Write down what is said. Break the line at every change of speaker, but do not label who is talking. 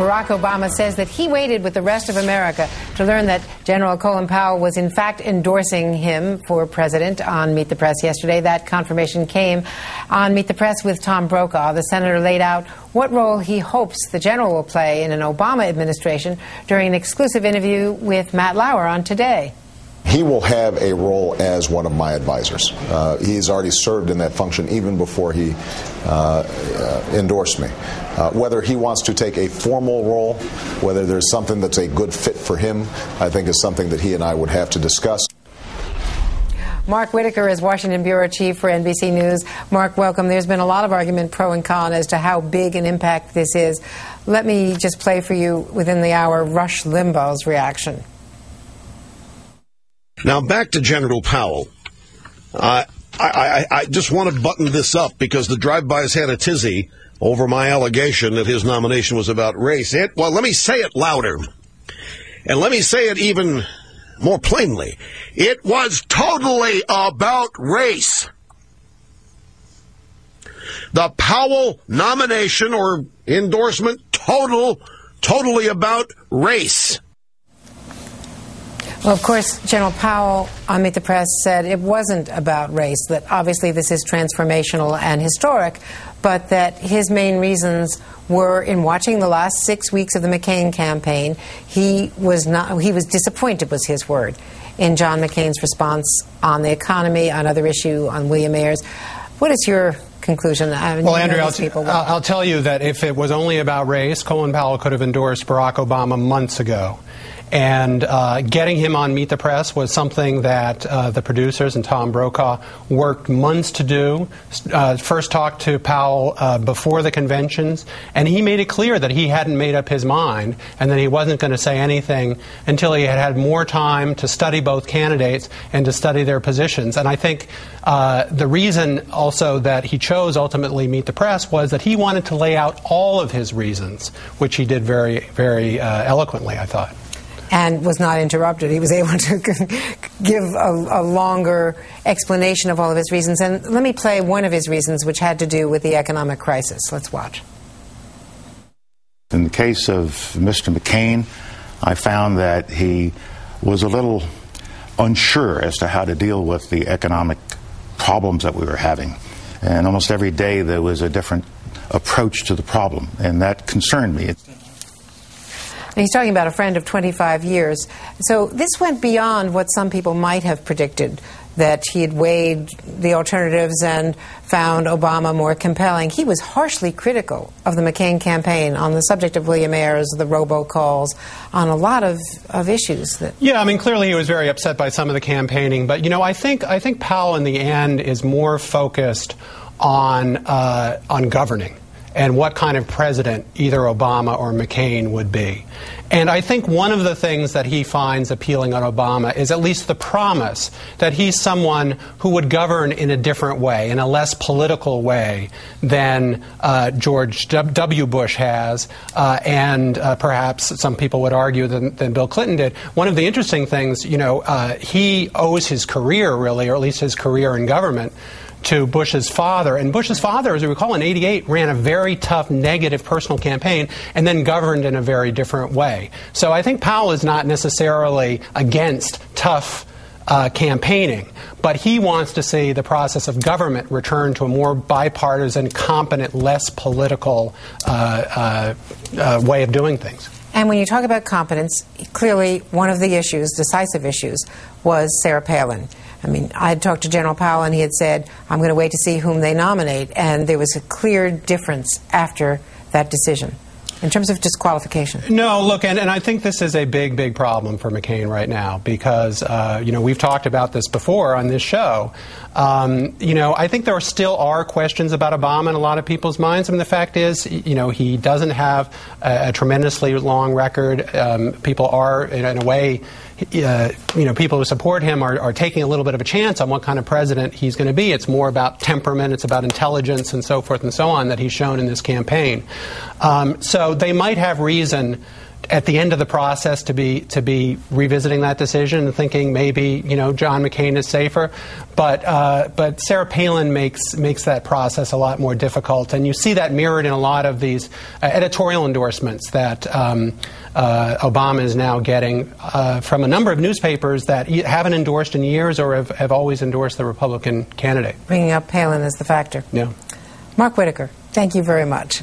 Barack Obama says that he waited with the rest of America to learn that General Colin Powell was in fact endorsing him for president on Meet the Press yesterday. That confirmation came on Meet the Press with Tom Brokaw. The senator laid out what role he hopes the general will play in an Obama administration during an exclusive interview with Matt Lauer on Today.
He will have a role as one of my advisors. He's already served in that function even before he endorsed me. Whether he wants to take a formal role, whether there's something that's a good fit for him, I think is something that he and I would have to discuss.
Mark Whitaker is Washington Bureau Chief for NBC News. Mark, welcome. There's been a lot of argument, pro and con, as to how big an impact this is. Let me just play for you within the hour Rush Limbaugh's reaction.
Now, back to General Powell. I just want to button this up because the drive-bys had a tizzy over my allegation that his nomination was about race. Well, let me say it louder. And let me say it even more plainly. It was totally about race. The Powell nomination or endorsement, totally about race.
Well, of course, General Powell on Meet the Press said it wasn't about race, that obviously this is transformational and historic, but that his main reasons were in watching the last 6 weeks of the McCain campaign. He was disappointed, was his word, in John McCain's response on the economy, on other issue, on William Ayers. What is your conclusion?
Well, Andrea, I'll tell you that if it was only about race, Colin Powell could have endorsed Barack Obama months ago. And getting him on Meet the Press was something that the producers and Tom Brokaw worked months to do. First talked to Powell before the conventions, and he made it clear that he hadn't made up his mind and that he wasn't going to say anything until he had had more time to study both candidates and to study their positions. And I think the reason also that he chose ultimately Meet the Press was that he wanted to lay out all of his reasons, which he did very, very eloquently, I thought.
And was not interrupted. He was able to give a longer explanation of all of his reasons. And let me play one of his reasons, which had to do with the economic crisis. Let's watch.
In the case of Mr. McCain, I found that he was a little unsure as to how to deal with the economic problems that we were having. And almost every day there was a different approach to the problem, and that concerned me.
He's talking about a friend of 25 years. So this went beyond what some people might have predicted, that he had weighed the alternatives and found Obama more compelling. He was harshly critical of the McCain campaign on the subject of William Ayers, the robocalls, on a lot of issues.
Yeah, I mean, clearly he was very upset by some of the campaigning. But, you know, I think Powell in the end is more focused on governing and what kind of president either Obama or McCain would be. And I think one of the things that he finds appealing on Obama is at least the promise that he's someone who would govern in a different way, in a less political way than George W. Bush has, and perhaps some people would argue than Bill Clinton did. One of the interesting things, you know, he owes his career, really, or at least his career in government, to Bush's father. And Bush's father, as we recall, in '88 ran a very tough, negative personal campaign and then governed in a very different way. So I think Powell is not necessarily against tough campaigning, but he wants to see the process of government return to a more bipartisan, competent, less political way of doing things.
And when you talk about competence, clearly one of the issues, decisive issues, was Sarah Palin. I mean, I had talked to General Powell and he had said, I'm going to wait to see whom they nominate. And there was a clear difference after that decision in terms of disqualification.
No, look, and I think this is a big, big problem for McCain right now because, you know, we've talked about this before on this show. You know, I think there still are questions about Obama in a lot of people's minds. I mean, the fact is, you know, he doesn't have a tremendously long record. People are, in a way, you know, people who support him are taking a little bit of a chance on what kind of president he's going to be. It's more about temperament, it's about intelligence and so forth and so on that he's shown in this campaign. So they might have reason at the end of the process to be revisiting that decision and thinking maybe John McCain is safer, but Sarah Palin makes that process a lot more difficult, and you see that mirrored in a lot of these editorial endorsements that Obama is now getting from a number of newspapers that haven't endorsed in years or have always endorsed the Republican candidate.
Bringing up Palin as the factor.
Yeah.
Mark Whitaker, thank you very much.